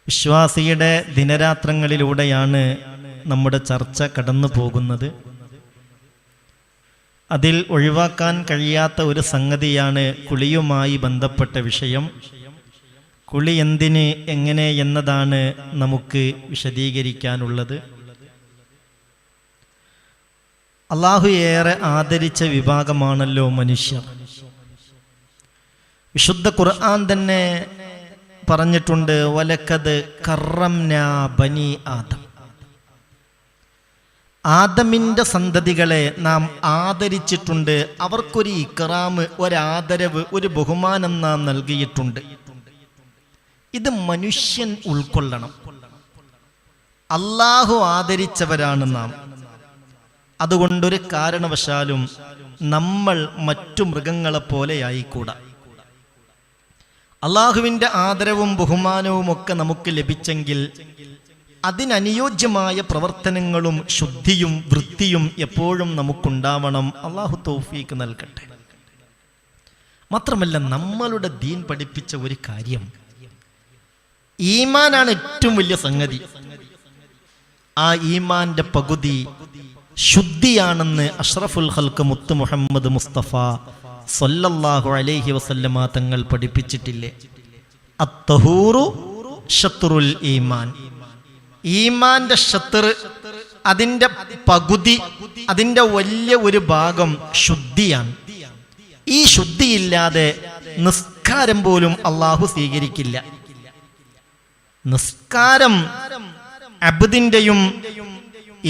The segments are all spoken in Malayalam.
വിശ്വാസിയുടെ ദിനരാത്രങ്ങളിലൂടെയാണ് നമ്മുടെ ചർച്ച കടന്നു പോകുന്നത്. അതിൽ ഒഴിവാക്കാൻ കഴിയാത്ത ഒരു സംഗതിയാണ് കുളിയുമായി ബന്ധപ്പെട്ട വിഷയം. കുളി എന്തിന്, എങ്ങനെ എന്നതാണ് നമുക്ക് വിശദീകരിക്കാനുള്ളത്. അള്ളാഹു ഏറെ ആദരിച്ച വിഭാഗമാണല്ലോ മനുഷ്യർ. വിശുദ്ധ ഖുർആൻ തന്നെ പറഞ്ഞിട്ടുണ്ട്, വലക്കത് കറംനാ ബനി ആദം. ആദമിൻ്റെ സന്തതികളെ നാം ആദരിച്ചിട്ടുണ്ട്. അവർക്കൊരു ഇക്റാമ്, ഒരാദരവ്, ഒരു ബഹുമാനം നാം നൽകിയിട്ടുണ്ട്. ഇത് മനുഷ്യൻ ഉൾക്കൊള്ളണം. അള്ളാഹു ആദരിച്ചവരാണ് നാം. അതുകൊണ്ടൊരു കാരണവശാലും നമ്മൾ മറ്റു മൃഗങ്ങളെ പോലെയായിക്കൂടാ. അള്ളാഹുവിൻ്റെ ആദരവും ബഹുമാനവും ഒക്കെ നമുക്ക് ലഭിച്ചെങ്കിൽ അതിനനുയോജ്യമായ പ്രവർത്തനങ്ങളും ശുദ്ധിയും വൃത്തിയും എപ്പോഴും നമുക്കുണ്ടാവണം. അള്ളാഹു തൗഫീക്ക് നൽകട്ടെ. മാത്രമല്ല, നമ്മളുടെ ദീൻ പഠിപ്പിച്ച ഒരു കാര്യം, ഈമാനാണ് ഏറ്റവും വലിയ സംഗതി. ആ ഈമാന്റെ പകുതി ശുദ്ധിയാണെന്ന് അഷ്റഫുൽ ഖൽഖ് മുത്ത് മുഹമ്മദ് മുസ്തഫ സല്ലല്ലാഹു അലൈഹി വസല്ലമ തങ്ങൾ പഠിപ്പിച്ചിട്ടില്ലേ? അത്തഹൂറു ശത്റുൽ ഈമാൻ. ഈമാന്റെ ശത്ർ, അതിൻ്റെ പകുതി, അതിൻ്റെ വലിയ ഒരു ഭാഗം ശുദ്ധിയാണ്. ഈ ശുദ്ധിയില്ലാതെ നിസ്കാരം പോലും അള്ളാഹു സ്വീകരിക്കില്ല. നിസ്കാരം അബ്ദിന്റെയും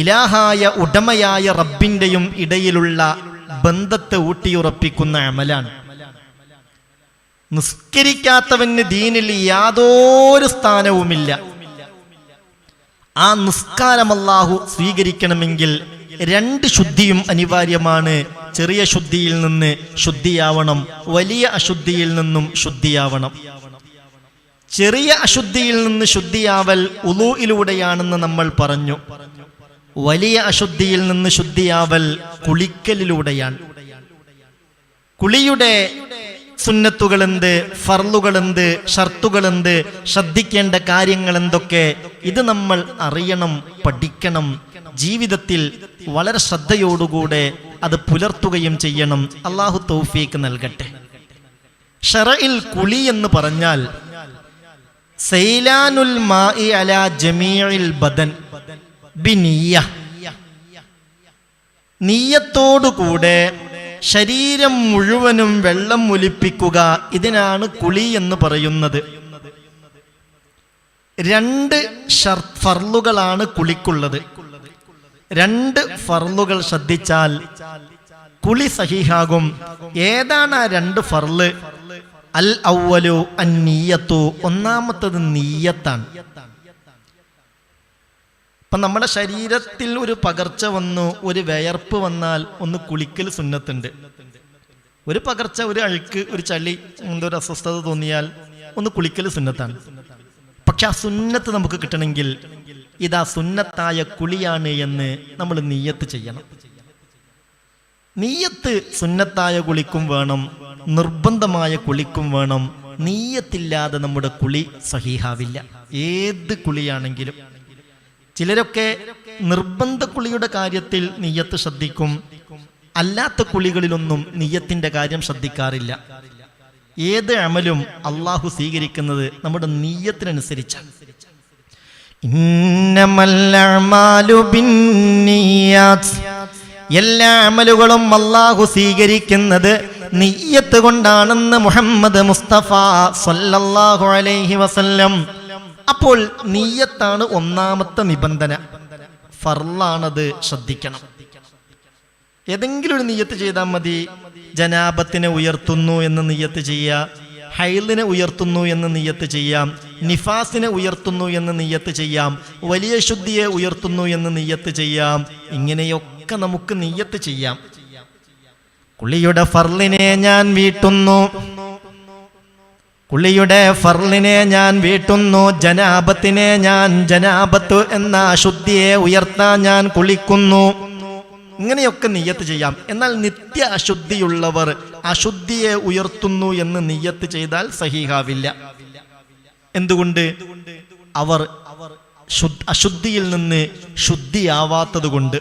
ഇലാഹായ ഉടമയായ റബ്ബിന്റെയും ഇടയിലുള്ള ബന്ധത്തെ ഊട്ടിയുറപ്പിക്കുന്ന അമലാണ്. നിസ്കരിക്കാത്തവന് ദീനിൽ യാതൊരു സ്ഥാനവുമില്ല. ആ നിസ്കാരം അല്ലാഹു സ്വീകരിക്കണമെങ്കിൽ രണ്ട് ശുദ്ധിയും അനിവാര്യമാണ്. ചെറിയ ശുദ്ധിയിൽ നിന്ന് ശുദ്ധിയാവണം, വലിയ അശുദ്ധിയിൽ നിന്നും ശുദ്ധിയാവണം. ചെറിയ അശുദ്ധിയിൽ നിന്ന് ശുദ്ധിയാവൽ ഉളൂയിലൂടെയാണെന്ന് നമ്മൾ പറഞ്ഞു. വലിയ അശുദ്ധിയിൽ നിന്ന് ശുദ്ധിയാവൽ കുളിക്കലിലൂടെയാണ്. കുളിയുടെ സുന്നത്തുകളെന്ത്, ഫർളുകളെന്ത്, ഷർത്തുകളെന്ത്, ശ്രദ്ധിക്കേണ്ട കാര്യങ്ങൾ എന്തൊക്കെ, ഇത് നമ്മൾ അറിയണം, പഠിക്കണം. ജീവിതത്തിൽ വളരെ ശ്രദ്ധയോടുകൂടെ അത് പുലർത്തുകയും ചെയ്യണം. അള്ളാഹു തൗഫീക്ക് നൽകട്ടെ. ശറഇൽ കുളി എന്ന് പറഞ്ഞാൽ സൈലാനുൽ മാഇ അലാ ജമീഇൽ ബദൻ ബിനിയ്യ, നിയ്യത്തോടുകൂടെ ശരീരം മുഴുവനും വെള്ളം ഒലിപ്പിക്കുക. ഇതിനാണ് കുളി എന്ന് പറയുന്നത്. രണ്ട് ഫർളുകളാണ് കുളിക്കുള്ളത്. രണ്ട് ഫർളുകൾ ശ്രദ്ധിച്ചാൽ കുളി സഹീഹാകും. ഏതാണ് ആ രണ്ട് ഫർള്? അൽ അവ്വലു അന്നിയ്യത്തു. ഒന്നാമത്തത് നിയ്യത്താണ്. ഇപ്പം നമ്മുടെ ശരീരത്തിൽ ഒരു പകർച്ച വന്നു, ഒരു വിയർപ്പ് വന്നാൽ ഒന്ന് കുളിക്കൽ സുന്നത്തുണ്ട്. ഒരു പകർച്ച, ഒരു അഴുക്ക്, ഒരു ചളി, എന്തൊരു അസ്വസ്ഥത തോന്നിയാൽ ഒന്ന് കുളിക്കൽ സുന്നത്താണ്. പക്ഷെ ആ സുന്നത്ത് നമുക്ക് കിട്ടണമെങ്കിൽ ഇതാ സുന്നത്തായ കുളിയാണ് എന്ന് നമ്മൾ നിയ്യത്ത് ചെയ്യണം. നിയ്യത്ത് സുന്നത്തായ കുളിക്കും വേണം, നിർബന്ധമായ കുളിക്കും വേണം. നിയ്യത്തില്ലാതെ നമ്മുടെ കുളി സഹീഹാവില്ല, ഏത് കുളിയാണെങ്കിലും. ചിലരൊക്കെ നിർബന്ധ കുളിയുടെ കാര്യത്തിൽ നിയ്യത്ത് ശ്രദ്ധിക്കും, അല്ലാത്ത കുളികളിലൊന്നും നിയ്യത്തിന്റെ കാര്യം ശ്രദ്ധിക്കാറില്ല. ഏത് അമലും അള്ളാഹു സ്വീകരിക്കുന്നത് നമ്മുടെ നിയ്യത്തിനനുസരിച്ചാണ്. ഇന്നമൽ അഅ്മാലു ബിന്നിയാത്ത്. എല്ലാ അമലുകളും അള്ളാഹു സ്വീകരിക്കുന്നത് നിയ്യത്ത് കൊണ്ടാണെന്ന് മുഹമ്മദ് മുസ്തഫ സല്ലല്ലാഹു അലൈഹി വസല്ലം. അപ്പോൾ നിയ്യത്താണ് ഒന്നാമത്തെ നിബന്ധന, ഫർളാണത്, ശ്രദ്ധിക്കണം. ഏതെങ്കിലും ഒരു നിയ്യത്ത് ചെയ്താൽ മതി. ജനാബത്തിനെ ഉയർത്തുന്നു എന്ന് നിയ്യത്ത് ചെയ്യാം, ഹൈലിനെ ഉയർത്തുന്നു എന്ന് നിയ്യത്ത് ചെയ്യാം, നിഫാസിനെ ഉയർത്തുന്നു എന്ന് നിയ്യത്ത് ചെയ്യാം, വലിയ ശുദ്ധിയെ ഉയർത്തുന്നു എന്ന് നിയ്യത്ത് ചെയ്യാം. ഇങ്ങനെയൊക്കെ നമുക്ക് നിയ്യത്ത് ചെയ്യാം. കുളിയുടെ ഫർളിനെ ഞാൻ വീട്ടുന്നു, കുളിയുടെ ഫർളിനെ ഞാൻ വീട്ടുന്നു, ജനാബത്തിനെ ഞാൻ, ജനാബത്ത് എന്ന അശുദ്ധിയെ ഉയർത്താൻ ഞാൻ കുളിക്കുന്നു. ഇങ്ങനെയൊക്കെ നിയ്യത്ത് ചെയ്യാം. എന്നാൽ നിത്യ അശുദ്ധിയുള്ളവർ അശുദ്ധിയെ ഉയർത്തുന്നു എന്ന് നിയ്യത്ത് ചെയ്താൽ സഹീഹാവില്ല. എന്തുകൊണ്ട്? അവർ അശുദ്ധിയിൽ നിന്ന് ശുദ്ധിയാവാത്തത് കൊണ്ട്.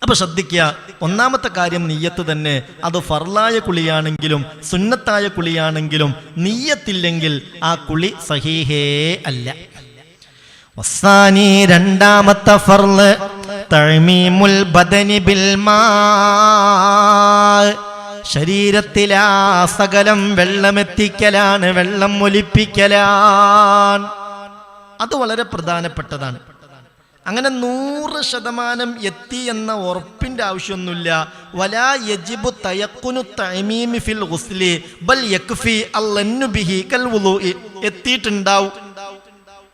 അപ്പൊ ശ്രദ്ധിക്കുക, ഒന്നാമത്തെ കാര്യം നിയ്യത്ത് തന്നെ. അത് ഫർലായ കുളിയാണെങ്കിലും സുന്നത്തായ കുളിയാണെങ്കിലും നിയ്യത്തില്ലെങ്കിൽ ആ കുളി സഹീഹേ അല്ല. വസ്സാനി രണ്ടാമത്തെ ഫർള് തഅ്മീമുൽ ബദനി ബിൽ മാ, ശരീരത്തിലാ സകലം വെള്ളമെത്തിക്കലാണ്, വെള്ളം ഒലിപ്പിക്കലാണ്. അത് വളരെ പ്രധാനപ്പെട്ടതാണ്. അങ്ങനെ 100% എത്തി എന്ന ഉറപ്പിന്റെ ആവശ്യമൊന്നുമില്ല. വലാ യജിബു തയഖുനു തഅമീമി ഫിൽ ഗുസ്ലി ബൽ യക്ഫി അല്ലന്നു ബിഹി കൽ വുളൂഇ.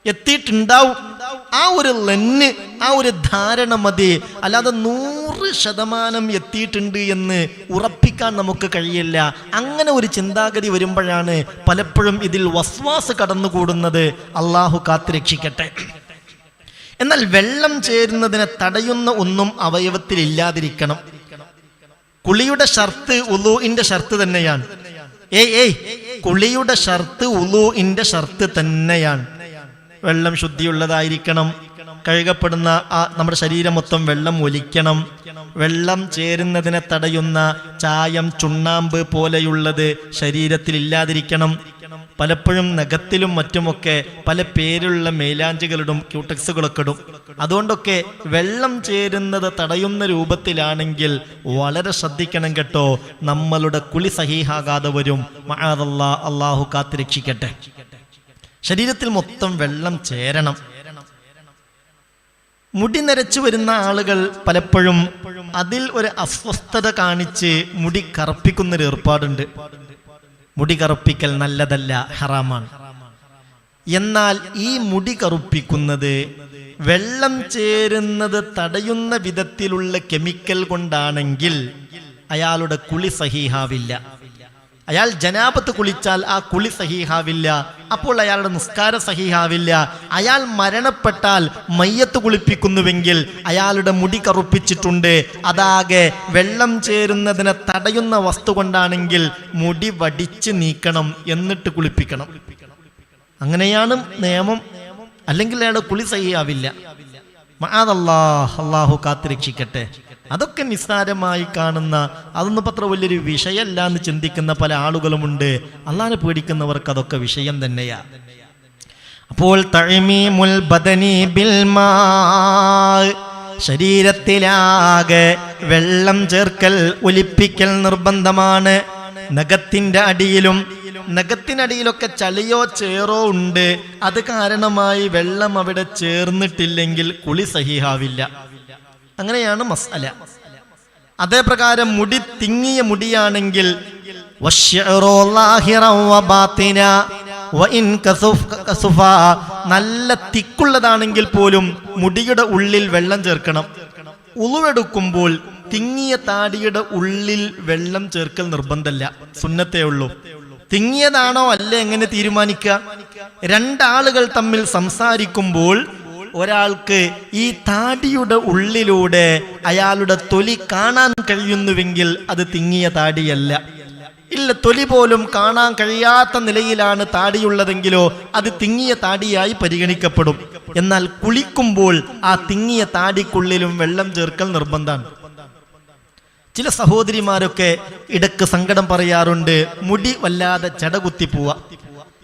എത്തിയിട്ടുണ്ടാവും ആ ഒരു ലന്ന്, ആ ഒരു ധാരണ മതി. അല്ലാതെ 100% എത്തിയിട്ടുണ്ട് എന്ന് ഉറപ്പിക്കാൻ നമുക്ക് കഴിയില്ല. അങ്ങനെ ഒരു ചിന്താഗതി വരുമ്പോഴാണ് പലപ്പോഴും ഇതിൽ വസ്വാസ് കടന്നുകൂടുന്നത്. അള്ളാഹു കാത്തുരക്ഷിക്കട്ടെ. എന്നാൽ വെള്ളം ചേരുന്നതിനെ തടയുന്ന ഒന്നും അവയവത്തിൽ ഇല്ലാതിരിക്കണം. കുളിയുടെ ഷർത്ത് ഉളൂഇന്റെ ഷർത്ത് തന്നെയാണ്. കുളിയുടെ ഷർത്ത് ഉളൂഇന്റെ ഷർത്ത് തന്നെയാണ്. വെള്ളം ശുദ്ധിയുള്ളതായിരിക്കണം. കഴുകപ്പെടുന്ന നമ്മുടെ ശരീരം മൊത്തം വെള്ളം ഒലിക്കണം. വെള്ളം ചേരുന്നതിനെ തടയുന്ന ചായം, ചുണ്ണാമ്പ് പോലെയുള്ളത് ശരീരത്തിൽ ഇല്ലാതിരിക്കണം. പലപ്പോഴും നഖത്തിലും മറ്റുമൊക്കെ പല പേരുള്ള മേലാഞ്ചുകളിടും, ക്യൂടെക്സുകളൊക്കെ ഇടും. അതുകൊണ്ടൊക്കെ വെള്ളം ചേരുന്നത് തടയുന്ന രൂപത്തിലാണെങ്കിൽ വളരെ ശ്രദ്ധിക്കണം കേട്ടോ. നമ്മളുടെ കുളി സഹീഹാകാതെ വരും. മഅദല്ലാ, അല്ലാഹു കാത്തുരക്ഷിക്കട്ടെ. ശരീരത്തിൽ മൊത്തം വെള്ളം ചേരണം. മുടി നരച്ചു വരുന്ന ആളുകൾ പലപ്പോഴും അതിൽ ഒരു അസ്വസ്ഥത കാണിച്ച് മുടി കറുപ്പിക്കുന്നൊരു ഏർപ്പാടുണ്ട്. മുടി കറുപ്പിക്കൽ നല്ലതല്ല, ഹറാമാണ്. എന്നാൽ ഈ മുടി കറുപ്പിക്കുന്നത് വെള്ളം ചേരുന്നത് തടയുന്ന വിധത്തിലുള്ള കെമിക്കൽ കൊണ്ടാണെങ്കിൽ അയാളുടെ കുളി സഹീഹാവില്ല. അയാൾ ജനാബത്ത് കുളിച്ചാൽ ആ കുളി സഹീഹാവില്ല. അപ്പോൾ അയാളുടെ നിസ്കാരം സഹീഹാവില്ല. അയാൾ മരണപ്പെട്ടാൽ മയ്യത്ത് കുളിപ്പിക്കുന്നുവെങ്കിൽ അയാളുടെ മുടി കറുപ്പിച്ചിട്ടുണ്ട്. അതാകെ വെള്ളം ചേരുന്നതിനെ തടയുന്ന വസ്തു കൊണ്ടാണെങ്കിൽ മുടി വടിച്ച് നീക്കണം, എന്നിട്ട് കുളിപ്പിക്കണം. അങ്ങനെയാണ് നിയമം. അല്ലെങ്കിൽ അയാളുടെ കുളി സഹീഹാവില്ല. മഅദല്ലാഹ്, അല്ലാഹു കാത്തുരക്ഷിക്കട്ടെ. അതൊക്കെ നിസ്സാരമായി കാണുന്ന, അതൊന്നും അത്ര വലിയൊരു വിഷയമല്ല എന്ന് ചിന്തിക്കുന്ന പല ആളുകളുമുണ്ട്. അല്ലാഹുവിനെ പേടിക്കുന്നവർക്ക് അതൊക്കെ വിഷയം തന്നെയാ. അപ്പോൾ തഅ്മീമുൽ ബദനി ബിൽ മാ, ശരീരത്തിലാകെ വെള്ളം ചേർക്കൽ, ഒലിപ്പിക്കൽ നിർബന്ധമാണ്. നഖത്തിന്റെ അടിയിലും നഖത്തിനടിയിലൊക്കെ ചളിയോ ചേറോ ഉണ്ട്. അത് കാരണമായി വെള്ളം അവിടെ ചേർന്നിട്ടില്ലെങ്കിൽ കുളി സഹീഹാവില്ല. അങ്ങനെയാണ് മസ്അല. അതേപ്രകാരം മുടി തിങ്ങിയ മുടിയാണെങ്കിൽ നല്ല തിക്കുള്ളതാണെങ്കിൽ പോലും മുടിയുടെ ഉള്ളിൽ വെള്ളം ചേർക്കണം. ഉളുവെടുക്കുമ്പോൾ തിങ്ങിയ താടിയുടെ ഉള്ളിൽ വെള്ളം ചേർക്കൽ നിർബന്ധമല്ല, സുന്നത്തേ ഉള്ളൂ. തിങ്ങിയതാണോ അല്ലേ എങ്ങനെ തീരുമാനിക്കുക? രണ്ടാളുകൾ തമ്മിൽ സംസാരിക്കുമ്പോൾ ഒരാൾക്ക് ഈ താടിയുടെ ഉള്ളിലൂടെ അയാളുടെ തൊലി കാണാൻ കഴിയുന്നുവെങ്കിൽ അത് തിങ്ങിയ താടിയല്ല. ഇല്ല, തൊലി പോലും കാണാൻ കഴിയാത്ത നിലയിലാണ് താടിയുള്ളതെങ്കിലോ അത് തിങ്ങിയ താടിയായി പരിഗണിക്കപ്പെടും. എന്നാൽ കുളിക്കുമ്പോൾ ആ തിങ്ങിയ താടിക്കുള്ളിലും വെള്ളം ചേർക്കൽ നിർബന്ധമാണ്. ചില സഹോദരിമാരൊക്കെ ഇടക്ക് സങ്കടം പറയാറുണ്ട്, മുടി വല്ലാതെ ചടകുത്തി പോവാ.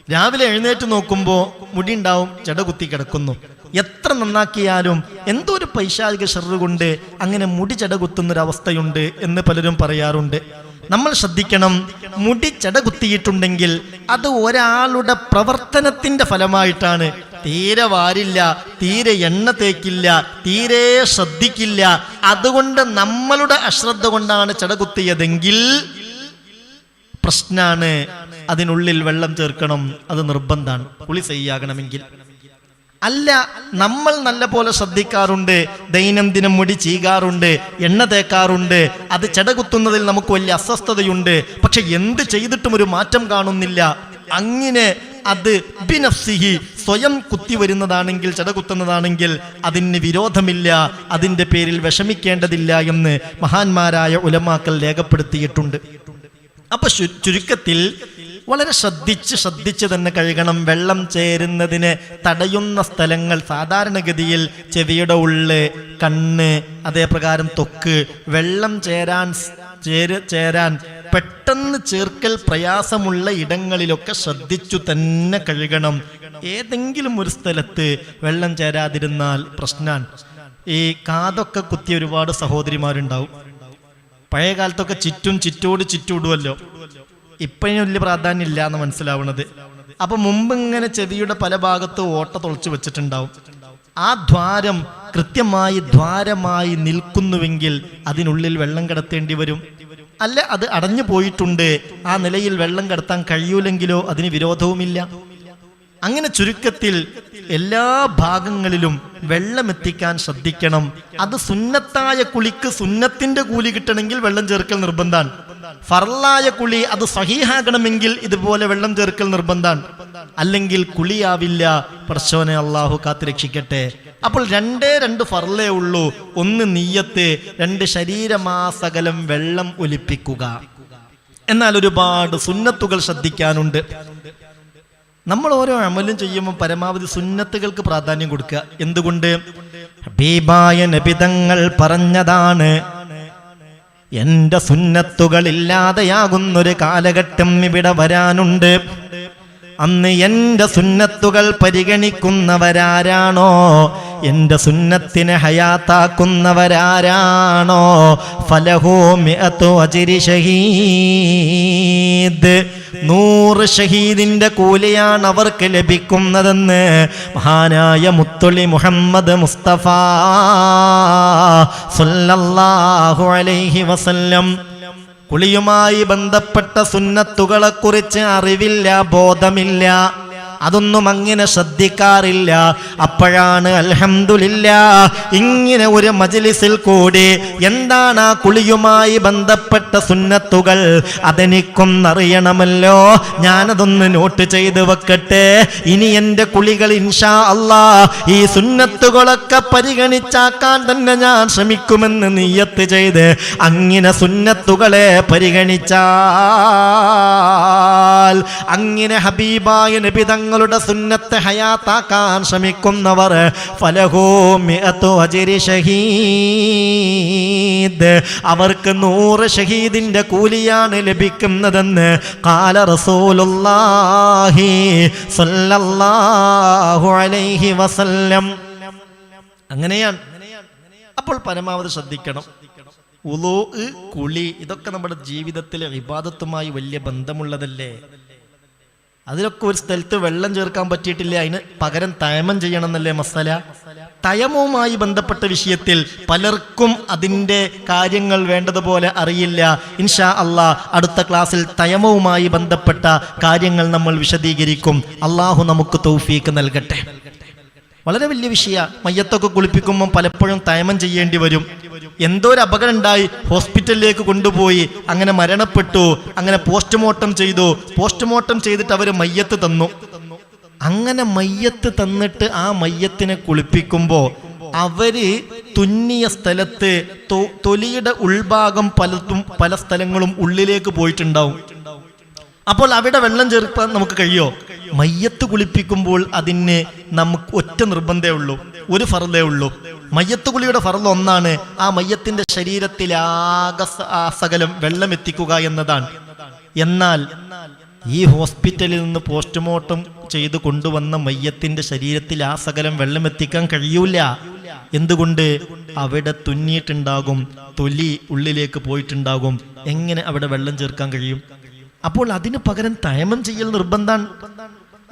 രാവിലെ എഴുന്നേറ്റ് നോക്കുമ്പോൾ മുടി ഉണ്ടാവും, ചടകുത്തി കിടക്കുന്നു. എത്ര നന്നാക്കിയാലും എന്തോ ഒരു പൈശാചിക ശർറ് കൊണ്ട് അങ്ങനെ മുടി ചടകുത്തുന്നൊരവസ്ഥയുണ്ട് എന്ന് പലരും പറയാറുണ്ട്. നമ്മൾ ശ്രദ്ധിക്കണം, മുടി ചടകുത്തിയിട്ടുണ്ടെങ്കിൽ അത് ഒരാളുടെ പ്രവർത്തനത്തിന്റെ ഫലമായിട്ടാണ്. തീരെ വാരില്ല, തീരെ എണ്ണ തേക്കില്ല, തീരെ ശ്രദ്ധിക്കില്ല. അതുകൊണ്ട് നമ്മളുടെ അശ്രദ്ധ കൊണ്ടാണ് ചടകുത്തിയതെങ്കിൽ പ്രശ്നാണ്. അതിനുള്ളിൽ വെള്ളം ചേർക്കണം, അത് നിർബന്ധമാണ് കുളി സഹിയാകണമെങ്കിൽ. അല്ല, നമ്മൾ നല്ല പോലെ ശ്രദ്ധിക്കാറുണ്ട്, ദൈനംദിനം മുടി ചീകാറുണ്ട്, എണ്ണ തേക്കാറുണ്ട്, അത് ചടകുത്തുന്നതിൽ നമുക്ക് വലിയ അസ്വസ്ഥതയുണ്ട്, പക്ഷെ എന്ത് ചെയ്തിട്ടും ഒരു മാറ്റം കാണുന്നില്ല. അങ്ങനെ അത് ബിനഫ്സിഹി സ്വയം കുത്തി വരുന്നതാണെങ്കിൽ, ചടകുത്തുന്നതാണെങ്കിൽ അതിന് വിരോധമില്ല, അതിൻ്റെ പേരിൽ വിഷമിക്കേണ്ടതില്ല എന്ന് മഹാന്മാരായ ഉലമാക്കൾ രേഖപ്പെടുത്തിയിട്ടുണ്ട്. അപ്പൊ ചുരുക്കത്തിൽ വളരെ ശ്രദ്ധിച്ച് തന്നെ കഴുകണം. വെള്ളം ചേരുന്നതിനെ തടയുന്ന സ്ഥലങ്ങൾ സാധാരണഗതിയിൽ ചെവിയുടെ ഉള്ള്, കണ്ണ്, അതേപ്രകാരം ത്വക്ക്, വെള്ളം ചേരാൻ പെട്ടെന്ന് ചേർക്കൽ പ്രയാസമുള്ള ഇടങ്ങളിലൊക്കെ ശ്രദ്ധിച്ചു തന്നെ കഴുകണം. ഏതെങ്കിലും ഒരു സ്ഥലത്ത് വെള്ളം ചേരാതിരുന്നാൽ പ്രശ്നമാണ്. ഈ കാതൊക്കെ കുത്തിയ ഒരുപാട് സഹോദരിമാരുണ്ടാവും. പഴയ കാലത്തൊക്കെ ചുറ്റോടുമല്ലോ. ഇപ്പോഴും വലിയ പ്രാധാന്യം ഇല്ല എന്ന് മനസ്സിലാവുന്നത്. അപ്പൊ മുമ്പ് ഇങ്ങനെ ചെവിയുടെ പല ഭാഗത്ത് ഓട്ട തുളച്ചു വെച്ചിട്ടുണ്ടാവും. ആ ദ്വാരം ദ്വാരമായി നിൽക്കുന്നുവെങ്കിൽ അതിനുള്ളിൽ വെള്ളം കിടത്തേണ്ടി വരും. അല്ല, അത് അടഞ്ഞു പോയിട്ടുണ്ട്, ആ നിലയിൽ വെള്ളം കിടത്താൻ കഴിയൂലെങ്കിലോ അതിന് വിരോധവുമില്ല. അങ്ങനെ ചുരുക്കത്തിൽ എല്ലാ ഭാഗങ്ങളിലും വെള്ളം എത്തിക്കാൻ ശ്രദ്ധിക്കണം. അത് സുന്നത്തായ കുളിക്ക് സുന്നത്തിന്റെ കൂലി കിട്ടണമെങ്കിൽ വെള്ളം ചേർക്കൽ നിർബന്ധാണ്. ഫർലായ കുളി അത് സഹീഹാകണമെങ്കിൽ ഇതുപോലെ വെള്ളം ചേർക്കൽ നിർബന്ധാണ്. അല്ലെങ്കിൽ കുളിയാവില്ല. പടച്ചോനെ അള്ളാഹു കാത്തുരക്ഷിക്കട്ടെ. അപ്പോൾ രണ്ട് ഫർലേ ഉള്ളൂ. ഒന്ന് നിയ്യത്ത്, 2 ശരീരമാസകലം വെള്ളം ഒലിപ്പിക്കുക. എന്നാൽ ഒരുപാട് സുന്നത്തുകൾ ശ്രദ്ധിക്കാനുണ്ട്. നമ്മൾ ഓരോ അമലും ചെയ്യുമ്പോൾ പരമാവധി സുന്നത്തുകൾക്ക് പ്രാധാന്യം കൊടുക്കുക. എന്തുകൊണ്ട്? ഹബീബായ നബി തങ്ങൾ പറഞ്ഞതാണ്, എന്റെ സുന്നത്തുകൾ ഇല്ലാതെയാകുന്നൊരു കാലഘട്ടം ഇവിടെ വരാനുണ്ട്. അന്ന് എന്റെ സുന്നത്തുകൾ പരിഗണിക്കുന്നവരാരാണോ, എന്റെ സുന്നത്തിനെ ഹയാത്താക്കുന്നവരാരാണോ, ഫലഹു മിഅതു അജ്രി ഷഹീദ്, 100 ഷഹീദിന്റെ കൂലിയാണ് അവർക്ക് ലഭിക്കുന്നതെന്ന് മഹാനായ മുത്തുളി മുഹമ്മദ് മുസ്തഫ സല്ലല്ലാഹു അലൈഹി വസല്ലം. കുളിയുമായി ബന്ധപ്പെട്ട സുന്നത്തുകളെക്കുറിച്ച് അറിവില്ല, ബോധമില്ല, അതൊന്നും അങ്ങനെ ശ്രദ്ധിക്കാറില്ല. അപ്പോഴാണ് അൽഹംദുലില്ലാഹ് ഇങ്ങനെ ഒരു മജ്ലിസിൽ കൂടി എന്താണ് ആ കുളിയുമായി ബന്ധപ്പെട്ട സുന്നത്തുകൾ, അതെനിക്കൊന്നറിയണമല്ലോ, ഞാനതൊന്ന് നോട്ട് ചെയ്ത് വെക്കട്ടെ. ഇനി എൻ്റെ കുളികൾ ഇൻഷാ അല്ലാഹ് ഈ സുന്നത്തുകളൊക്കെ പരിഗണിച്ചാക്കാൻ തന്നെ ഞാൻ ശ്രമിക്കുമെന്ന് നിയ്യത്ത് ചെയ്ത് അങ്ങനെ സുന്നത്തുകളെ പരിഗണിച്ചാൽ, അങ്ങനെ ഹബീബായ നബി തങ്ങളുടെ സുന്നത്തെ ഹയാത്താക്കാൻ ശ്രമിക്കുന്നവർ ഫലഹു മിഅതു അജ്രി ഷഹീദ്, അവർക്ക് 100 ഷഹീദിന്റെ കൂലിയാണ് ലഭിക്കുന്നതെന്ന് ഖാല റസൂലുള്ളാഹി സ്വല്ലല്ലാഹു അലൈഹി വസല്ലം. അങ്ങനെയാണ്. അപ്പോൾ പരമാവധി ശ്രദ്ധിക്കണം. വുളൂ, കുളി, ഇതൊക്കെ നമ്മുടെ ജീവിതത്തിലെ ഇബാദത്തുമായി വലിയ ബന്ധമുള്ളതല്ലേ. അതിലൊക്കെ ഒരു സ്ഥലത്ത് വെള്ളം ചേർക്കാൻ പറ്റിയിട്ടില്ല, അതിന് പകരം തയമം ചെയ്യണം എന്നല്ലേ മസാല. തയമവുമായി ബന്ധപ്പെട്ട വിഷയത്തിൽ പലർക്കും അതിൻ്റെ കാര്യങ്ങൾ വേണ്ടതുപോലെ അറിയില്ല. ഇൻഷാ അല്ലാഹ് അടുത്ത ക്ലാസ്സിൽ തയമവുമായി ബന്ധപ്പെട്ട കാര്യങ്ങൾ നമ്മൾ വിശദീകരിക്കും. അള്ളാഹു നമുക്ക് തൗഫീക്ക് നൽകട്ടെ. വളരെ വലിയ വിഷയമാണ്. മയ്യത്തൊക്കെ കുളിപ്പിക്കുമ്പോൾ പലപ്പോഴും തയമം ചെയ്യേണ്ടി വരും. എന്തോ ഒരു അപകടം ഉണ്ടായി, ഹോസ്പിറ്റലിലേക്ക് കൊണ്ടുപോയി, അങ്ങനെ മരണപ്പെട്ടു, അങ്ങനെ പോസ്റ്റ്മോർട്ടം ചെയ്തിട്ട് അവർ മയ്യത്ത് തന്നു. അങ്ങനെ മയ്യത്ത് തന്നിട്ട് ആ മയ്യത്തിനെ കുളിപ്പിക്കുമ്പോൾ അവര് തുന്നിയ സ്ഥലത്ത് തൊലിയുടെ ഉൾഭാഗം പല സ്ഥലങ്ങളും ഉള്ളിലേക്ക് പോയിട്ടുണ്ടാവും. അപ്പോൾ അവിടെ വെള്ളം ചേർക്കാൻ നമുക്ക് കഴിയോ? മയ്യത്ത് കുളിപ്പിക്കുമ്പോൾ അതിന് നമുക്ക് ഒറ്റ നിർബന്ധമേ ഉള്ളൂ, ഒരു ഫർളേ ഉള്ളൂ. മയ്യത്ത് കുളിയുടെ ഫർള് ഒന്നാണ്, ആ മയ്യത്തിന്റെ ശരീരത്തിലാകസകലം വെള്ളം എത്തിക്കുക എന്നതാണ്. എന്നാൽ ഈ ഹോസ്പിറ്റലിൽ നിന്ന് പോസ്റ്റ്മോർട്ടം ചെയ്ത് കൊണ്ടുവന്ന മയ്യത്തിന്റെ ശരീരത്തിൽ ആ സകലം വെള്ളം എത്തിക്കാൻ കഴിയൂല. എന്തുകൊണ്ട്? അവിടെ തുന്നിയിട്ടുണ്ടാകും, തൊലി ഉള്ളിലേക്ക് പോയിട്ടുണ്ടാകും. എങ്ങനെ അവിടെ വെള്ളം ചേർക്കാൻ കഴിയും? അപ്പോൾ അതിന് പകരം തയമം ചെയ്യൽ നിർബന്ധാണ്.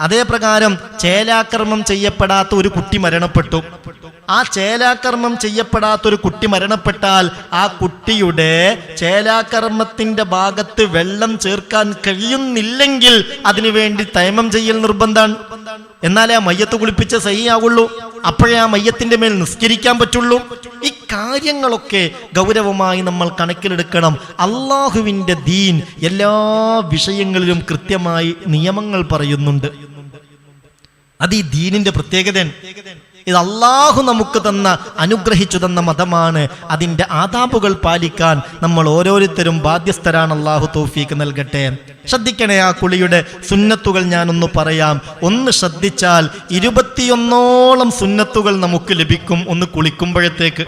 അതേ പ്രകാരം ചേലാകർമ്മം ചെയ്യപ്പെടാത്ത ഒരു കുട്ടി മരണപ്പെട്ടു. ആ ചേലാകർമ്മം ചെയ്യപ്പെടാത്ത ഒരു കുട്ടി മരണപ്പെട്ടാൽ ആ കുട്ടിയുടെ ചേലാകർമ്മത്തിന്റെ ഭാഗത്ത് വെള്ളം ചേർക്കാൻ കഴിയുന്നില്ലെങ്കിൽ അതിനുവേണ്ടി തയമം ചെയ്യൽ നിർബന്ധാണ്. എന്നാലേ ആ മയ്യത്ത് കുളിപ്പിച്ച് സഹിയാവുള്ളൂ. അപ്പോഴേ ആ മയ്യത്തിന്റെ മേൽ നിസ്കരിക്കാൻ പറ്റുള്ളൂ. ഈ കാര്യങ്ങളൊക്കെ ഗൗരവമായി നമ്മൾ കണക്കിലെടുക്കണം. അള്ളാഹുവിന്റെ ദീൻ എല്ലാ വിഷയങ്ങളിലും കൃത്യമായി നിയമങ്ങൾ പറയുന്നുണ്ട്. അത് ഈ ദീനിന്റെ പ്രത്യേകതയാണ്. ഇത് അള്ളാഹു നമുക്ക് തന്ന അനുഗ്രഹിച്ചു തന്ന മതമാണ്. അതിൻ്റെ ആദാബുകൾ പാലിക്കാൻ നമ്മൾ ഓരോരുത്തരും ബാധ്യസ്ഥരാണ്. അള്ളാഹു തൗഫീക്ക് നൽകട്ടെ. ശ്രദ്ധിക്കണേ, ആ കുളിയുടെ സുന്നത്തുകൾ ഞാനൊന്ന് പറയാം. ഒന്ന് ശ്രദ്ധിച്ചാൽ 21ഓളം സുന്നത്തുകൾ നമുക്ക് ലഭിക്കും ഒന്ന് കുളിക്കുമ്പോഴത്തേക്ക്.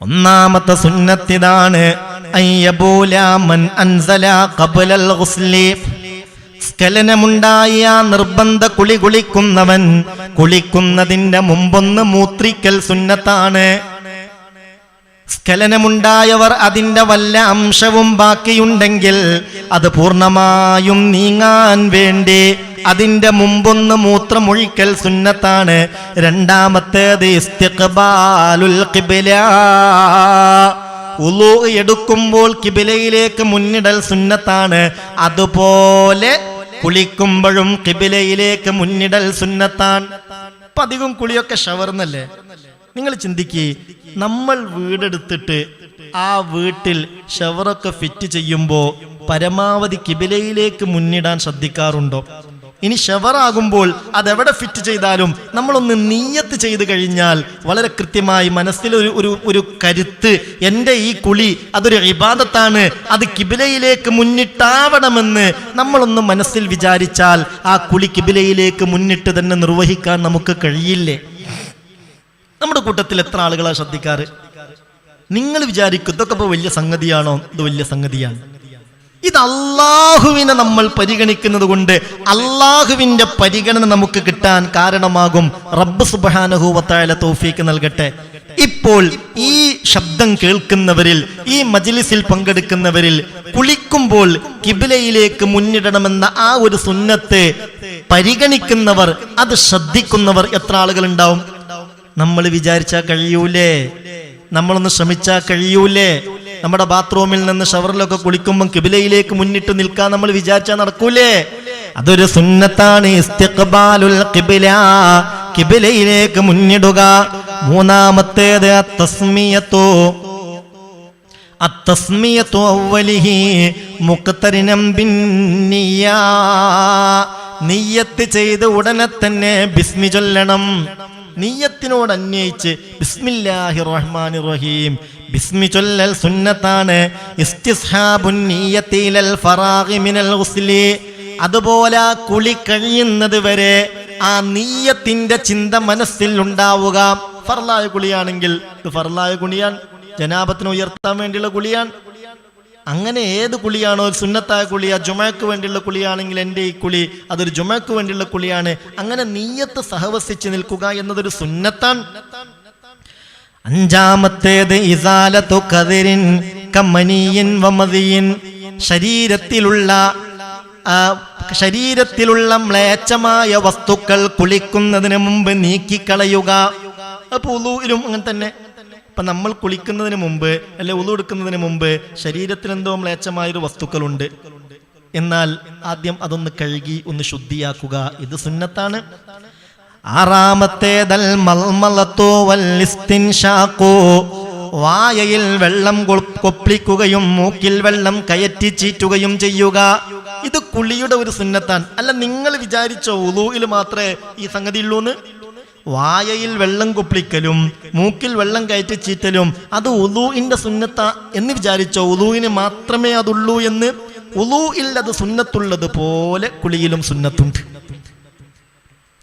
ഒന്നാമത്തെ സുന്നത്തിതാണ് സ്ഖലനമുണ്ടായ നിർബന്ധ കുളി കുളിക്കുന്നവൻ കുളിക്കുന്നതിന്റെ മുമ്പൊന്ന് മൂത്രിക്കൽ സുന്നത്താണ്. സ്ഖലനമുണ്ടായവർ അതിന്റെ വല്ല അംശവും ബാക്കിയുണ്ടെങ്കിൽ അത് പൂർണ്ണമായും നീങ്ങാൻ വേണ്ടി അതിന്റെ മുമ്പൊന്ന് മൂത്രമൊഴിക്കൽ സുന്നത്താണ്. രണ്ടാമത്തേത് ഇസ്തിഖ്ബാലുൽ ഖിബ്ല. ഉളൂ എടുക്കുമ്പോൾ കിബിലയിലേക്ക് മുന്നിടൽ സുന്നത്താണ്. അതുപോലെ കുളിക്കുമ്പോഴും കിബിലയിലേക്ക് മുന്നിടൽ സുന്നത്താണ്. ഇപ്പൊ അധികം കുളിയൊക്കെ ഷവർന്നല്ലേ? നിങ്ങൾ ചിന്തിക്കേ, നമ്മൾ വീടെടുത്തിട്ട് ആ വീട്ടിൽ ഷവറൊക്കെ ഫിറ്റ് ചെയ്യുമ്പോൾ പരമാവധി കിബിലയിലേക്ക് മുന്നിടാൻ ശ്രദ്ധിക്കാറുണ്ടോ? ഇനി ഷവറാകുമ്പോൾ അതെവിടെ ഫിറ്റ് ചെയ്താലും നമ്മളൊന്ന് നിയ്യത്ത് ചെയ്ത് കഴിഞ്ഞാൽ വളരെ കൃത്യമായി മനസ്സിൽ ഒരു കരുത്ത്, എൻ്റെ ഈ കുളി അതൊരു ഇബാദത്താണ്, അത് കിബിലയിലേക്ക് മുന്നിട്ടാവണമെന്ന് നമ്മളൊന്ന് മനസ്സിൽ വിചാരിച്ചാൽ ആ കുളി കിബിലയിലേക്ക് മുന്നിട്ട് തന്നെ നിർവഹിക്കാൻ നമുക്ക് കഴിയില്ലേ? നമ്മുടെ കൂട്ടത്തിൽ എത്ര ആളുകളാ ശ്രദ്ധിക്കാറ്? നിങ്ങൾ വിചാരിക്കും ഇതൊക്കെ ഇപ്പോൾ വലിയ സംഗതിയാണോ? ഇത് വലിയ സംഗതിയാണ്. ഇത് അള്ളാഹുവിനെ നമ്മൾ പരിഗണിക്കുന്നത് കൊണ്ട് അള്ളാഹുവിന്റെ പരിഗണന നമുക്ക് കിട്ടാൻ കാരണമാകും. റബ്ബ് സുബ്ഹാനഹു വ തആല തൗഫീക്ക് നൽകട്ടെ. ഇപ്പോൾ ഈ ശബ്ദം കേൾക്കുന്നവരിൽ, ഈ മജ്ലിസിൽ പങ്കെടുക്കുന്നവരിൽ കുളിക്കുമ്പോൾ കിബിലയിലേക്ക് മുന്നിടണമെന്ന ആ ഒരു സുന്നത്ത് പരിഗണിക്കുന്നവർ, അത് ശ്രദ്ധിക്കുന്നവർ എത്ര ആളുകൾ ഉണ്ടാവും? നമ്മൾ വിചാരിച്ചാൽ കഴിയൂലേ? നമ്മളൊന്ന് ശ്രമിച്ചാൽ കഴിയൂലേ? നമ്മുടെ ബാത്റൂമിൽ നിന്ന് ഷവറിലൊക്കെ കുളിക്കുമ്പോൾ കിബിലയിലേക്ക് മുന്നിട്ട് നിൽക്കാൻ നമ്മൾ വിചാരിച്ചാൽ നടക്കൂലേ? അതൊരു സുന്നത്താണ്. ഇസ്തിഖ്ബാലുൽ ഖിബ്ല, കിബിലയിലേക്ക് മുന്നിടുക. മൂന്നാമത്തേത് അത്തസ്മിയത്തു അവ്വലിഹി മുഖ്തരിനം ബിന്നിയ്യ. നിയ്യത്ത് ചെയ്ത് ഉടനെ തന്നെ ബിസ്മി ചൊല്ലണം. നിയ്യത്തിനോട് അന്വയിച്ച് ബിസ്മില്ലാഹിർ റഹ്മാനിർ റഹീം ബിസ്മി ചൊല്ലൽ സുന്നത്താണ്. ഇസ്തിസ്ഹാബുൻ നിയ്യത്തി ലൽ ഫറാഗി മിനൽ ഗുസ്ലി. അതുപോലെ കുളി കഴിയുന്നത് വരെ ആ നിയ്യത്തിന്റെ ചിന്ത മനസ്സിൽ ഉണ്ടാവുക. ഫർലായ കുളിയാണെങ്കിൽ ഇത് ഫർലായ കുളിയാണ്, ജനാബത്തിനെ ഉയർത്താൻ വേണ്ടിയുള്ള കുളിയാണ്. അങ്ങനെ ഏത് കുളിയാണോ സുന്നത്തായ കുളിയാ, ജുമഅക്ക് വേണ്ടിയുള്ള കുളിയാണെങ്കിൽ എൻ്റെ ഈ കുളി അതൊരു ജുമഅക്ക് വേണ്ടിയുള്ള കുളിയാണ്. അങ്ങനെ നിയ്യത്ത് സഹവസിച്ച് നിൽക്കുക എന്നതൊരു സുന്നത്താണ്. അഞ്ചാമത്തേത് ഇസാലത്തു ഖദരിൻ കമനിയിൻ വമദിയിൻ. ശരീരത്തിലുള്ള മ്ലേച്ഛമായ വസ്തുക്കൾ കുളിക്കുന്നതിന് മുമ്പ് നീക്കിക്കളയുക. അപ്പോൾ ഉളൂയിലും അങ്ങനെ തന്നെ. ഇപ്പം നമ്മൾ കുളിക്കുന്നതിന് മുമ്പ് അല്ലെ ഉളു എടുക്കുന്നതിന് മുമ്പ് ശരീരത്തിൽ എന്തോ മ്ലേച്ഛമായൊരു വസ്തുക്കളുണ്ട്, എന്നാൽ ആദ്യം അതൊന്ന് കഴുകി ഒന്ന് ശുദ്ധിയാക്കുക. ഇത് സുന്നത്താണ്. ആറാമത്തേതൽ മൽമലത്തു വൽ ഇസ്തിൻഷാഖു. വായയിൽ വെള്ളം കൊപ്പിക്കുകയും മൂക്കിൽ വെള്ളം കയറ്റി ചീറ്റുകയും ചെയ്യുക. ഇത് കുളിയുടെ ഒരു സുന്നത്താണ്. അല്ല, നിങ്ങൾ വിചാരിച്ചോ ഉളൂയിൽ മാത്രമേ ഈ സംഗതി ഉള്ളൂന്ന്? വായയിൽ വെള്ളം കൊപ്പിക്കലും മൂക്കിൽ വെള്ളം കയറ്റി ചീറ്റലും അത് ഉളൂഇന്റെ സുന്നത്ത എന്ന് വിചാരിച്ചോ? ഉളൂഇന് മാത്രമേ അതുള്ളൂ എന്ന്? ഉളൂഇൽ അത് സുന്നത്തുള്ളത് പോലെ കുളിയിലും സുന്നത്തുണ്ട്.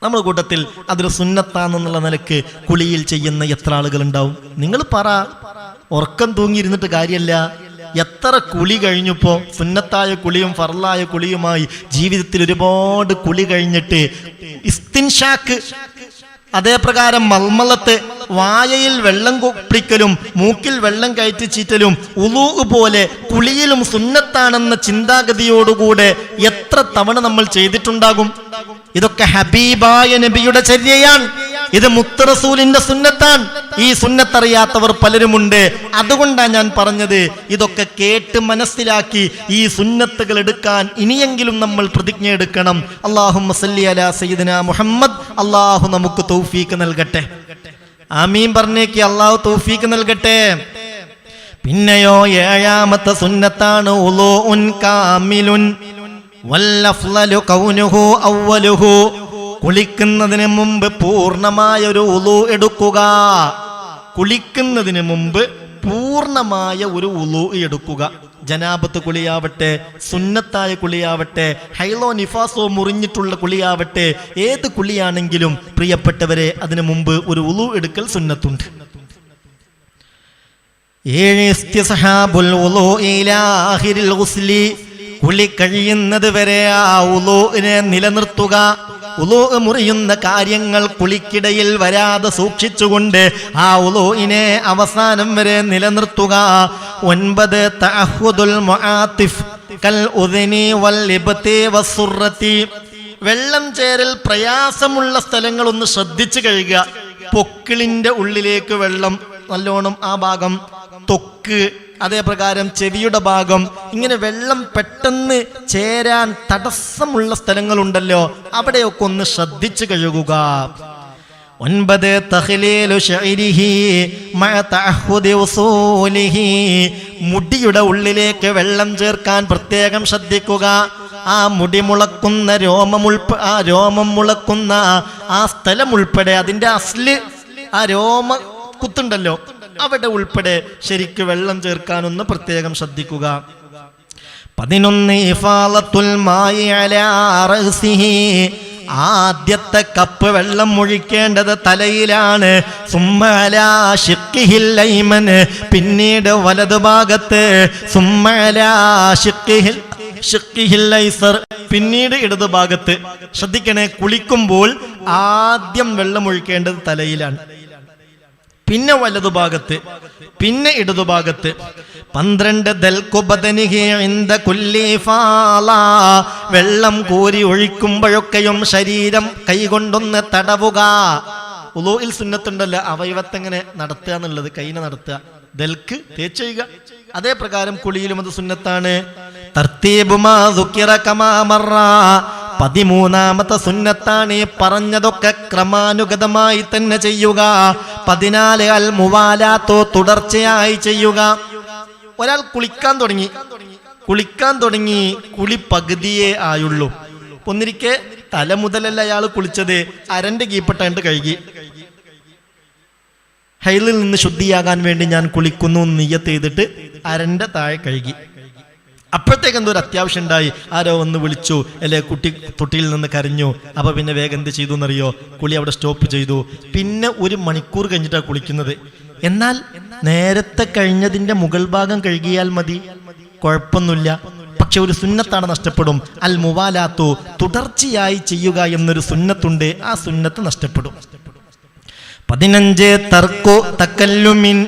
നമ്മുടെ കൂട്ടത്തിൽ അതൊരു സുന്നത്താണെന്നുള്ള നിലക്ക് കുളിയിൽ ചെയ്യുന്ന എത്ര ആളുകൾ ഉണ്ടാവും? നിങ്ങൾ പറ. ഉറക്കം തൂങ്ങിയിരുന്നിട്ട് കാര്യമല്ല. എത്ര കുളി കഴിഞ്ഞപ്പോ സുന്നത്തായ കുളിയും ഫർലായ കുളിയുമായി ജീവിതത്തിൽ ഒരുപാട് കുളി കഴിഞ്ഞിട്ട് ഇസ്തിൻഷാക്ക്, അതേപ്രകാരം മൽമലത്ത്, വായയിൽ വെള്ളം കൊപ്പിക്കലും മൂക്കിൽ വെള്ളം കയറ്റി ചീറ്റലും ഉളൂ പോലെ കുളിയിലും സുന്നത്താണെന്ന ചിന്താഗതിയോടുകൂടെ എത്ര തവണ നമ്മൾ ചെയ്തിട്ടുണ്ടാകും? ഇതൊക്കെ ഹബീബായ നബിയുടെ ചര്യയാണ്. ഇത് മുത്ത് റസൂലിന്റെ സുന്നത്താണ്. ഈ സുന്നത്തറിയാത്തവർ പലരുമുണ്ട്. അതുകൊണ്ടാണ് ഞാൻ പറഞ്ഞത്, ഇതൊക്കെ കേട്ട് മനസ്സിലാക്കി ഈ സുന്നത്തുകൾ എടുക്കാൻ ഇനിയെങ്കിലും നമ്മൾ പ്രതിജ്ഞ എടുക്കണം. അല്ലാഹുമ്മ സല്ലി അലാ സയ്യിദിനാ മുഹമ്മദ്. അല്ലാഹു നമുക്ക് തൗഫീക്ക് നൽകട്ടെ. ആമീൻ പറഞ്ഞേക്ക്. അല്ലാഹു തൗഫീക്ക് നൽകട്ടെ. പിന്നെയോ ഏഴാമത്തെ സുന്നത്താണ് ഉളൂഉൻ കാമിലുൻ വൽ അഫ്ളലു കൗനുഹു അവ്വലുഹു. കുളിക്കുന്നതിന് മുമ്പ് പൂർണ്ണമായ ഒരു ഉളു എടുക്കുക. കുളിക്കുന്നതിന് മുമ്പ് പൂർണ്ണമായ ഒരു ഉളു എടുക്കുക. ജനാബത്ത് കുളിയാവട്ടെ, സുന്നത്തായ കുളിയാവട്ടെ, ഹൈലോ നിഫാസോ മുറിഞ്ഞിട്ടുള്ള കുളിയാവട്ടെ, ഏത് കുളിയാണെങ്കിലും പ്രിയപ്പെട്ടവരെ അതിനു മുമ്പ് ഒരു ഉളു എടുക്കൽ സുന്നത്തുണ്ട്. 7 ഇസ്തിസ്ഹാബുൽ വുളൂ ഇലാ ആഖിരിൽ ഗുസ്ലി. കുളി കഴിയുന്നത് വരെ ആ വുളൂഇനെ നിലനിർത്തുക. വുളൂ മുറിയുന്ന കാര്യങ്ങൾ കുളിക്കിടയിൽ വരാതെ സൂക്ഷിച്ചുകൊണ്ട് ആ വുളൂഇനെ അവസാനം വരെ നിലനിർത്തുക. 9 തഅഹുദുൽ മുആതിഫ് കൽ ഉദ്നി വൽ ഇബ്തി വസ്സുറതി. വെള്ളം ചേരൽ പ്രയാസമുള്ള സ്ഥലങ്ങൾ ഒന്ന് ശ്രദ്ധിച്ചു കഴുകുക. പൊക്കിളിന്റെ ഉള്ളിലേക്ക് വെള്ളം നല്ലോണം, ആ ഭാഗം, ത്വക്ക്, അതേപ്രകാരം ചെവിയുടെ ഭാഗം, ഇങ്ങനെ വെള്ളം പെട്ടെന്ന് ചേരാൻ തടസ്സമുള്ള സ്ഥലങ്ങളുണ്ടല്ലോ, അവിടെയൊക്കെ ഒന്ന് ശ്രദ്ധിച്ചു കഴുകുക. 9 തഖ്ലീലു ശഅരിഹി മഅ തഅഹുദി ഉസൂലിഹി. മുടിയുടെ ഉള്ളിലേക്ക് വെള്ളം ചേർക്കാൻ പ്രത്യേകം ശ്രദ്ധിക്കുക. ആ മുടി മുളക്കുന്ന രോമം മുളക്കുന്ന ആ സ്ഥലം ഉൾപ്പെടെ, അതിന്റെ അസ്ല്, ആ രോമ കുത്തുണ്ടല്ലോ, അവിടെ ഉൾപ്പെടെ ശരിക്ക് വെള്ളം ചേർക്കാനൊന്ന് പ്രത്യേകം ശ്രദ്ധിക്കുക. 11 ഇഫാലത്തുൽ മായി അലാ റഅസിഹി. ആദ്യത്തെ കപ്പ് വെള്ളം ഒഴിക്കേണ്ടത് തലയിലാണ്. സുമ്മ അലാ ശിഖ്ഹിൽ അയ്മൻ, പിന്നീട് വലതുഭാഗത്ത്. സുമ്മ അലാ ശിഖ്ഹിൽ ഐസർ, പിന്നീട് ഇടതുഭാഗത്ത്. ശ്രദ്ധിക്കണേ, കുളിക്കുമ്പോൾ ആദ്യം വെള്ളം ഒഴിക്കേണ്ടത് തലയിലാണ്, പിന്നെ വലതുഭാഗത്ത്, പിന്നെ ഇടതുഭാഗത്ത്. 12 ദൽകുബദനിഹി ഇൻദ കുല്ലി ഫാല. വെള്ളം കോരി ഒഴിക്കുമ്പോഴൊക്കെയും ശരീരം കൈകൊണ്ടൊന്ന് തടവുക. വുളൂഇൽ സുന്നത്തുണ്ടല്ലോ, അവയവത്തെങ്ങനെ നടത്തുക എന്നുള്ളത്, കൈനെ നടത്തുക, ദൽക്ക് തേച്ച് ചെയ്യുക. അതേ പ്രകാരം കുളിയിലും അത് സുന്നത്താണ്. തർത്തീബു മാ ദുകിറ കമാ മറ. 13ാമത്തെ സുന്നത്താണ്. പറഞ്ഞതൊക്കെ ക്രമാനുഗതമായി തന്നെ ചെയ്യുക. 14 അൽ മുവാലാത്തോ, തുടർച്ചയായി ചെയ്യുക. ഒരാൾ കുളിക്കാൻ തുടങ്ങി, കുളി പകുതിയേ ആയുള്ളൂ. ഒന്നിരിക്കെ തല മുതലല്ല അയാൾ കുളിച്ചത്, അരന്റെ കീപ്പട്ടാണ്ട് കഴുകി. ഹൈലിൽ നിന്ന് ശുദ്ധിയാകാൻ വേണ്ടി ഞാൻ കുളിക്കുന്നു നിയ്യത്ത് ചെയ്തിട്ട് അരന്റെ താഴെ കഴുകി. അപ്പോഴത്തേക്ക് എന്തോ ഒരു അത്യാവശ്യം ഉണ്ടായി, ആരോ ഒന്ന് വിളിച്ചു, അല്ലെ കുട്ടി തൊട്ടിയിൽ നിന്ന് കരഞ്ഞു. അപ്പൊ പിന്നെ വേഗം എന്ത് ചെയ്തു എന്നറിയോ, കുളി അവിടെ സ്റ്റോപ്പ് ചെയ്തു. പിന്നെ 1 മണിക്കൂർ കഴിഞ്ഞിട്ടാണ് കുളിക്കുന്നത്. എന്നാൽ നേരത്തെ കഴിഞ്ഞതിന്റെ മുകൾ ഭാഗം കഴുകിയാൽ മതി, കുഴപ്പമൊന്നുമില്ല. പക്ഷെ ഒരു സുന്നത്താണ് നഷ്ടപ്പെടും. അൽ മുവാലാത്തു, തുടർച്ചയായി ചെയ്യുക എന്നൊരു സുന്നത്തുണ്ട്, ആ സുന്നത്ത് നഷ്ടപ്പെടും. 15 തർക്കു തകല്ലുമിൻ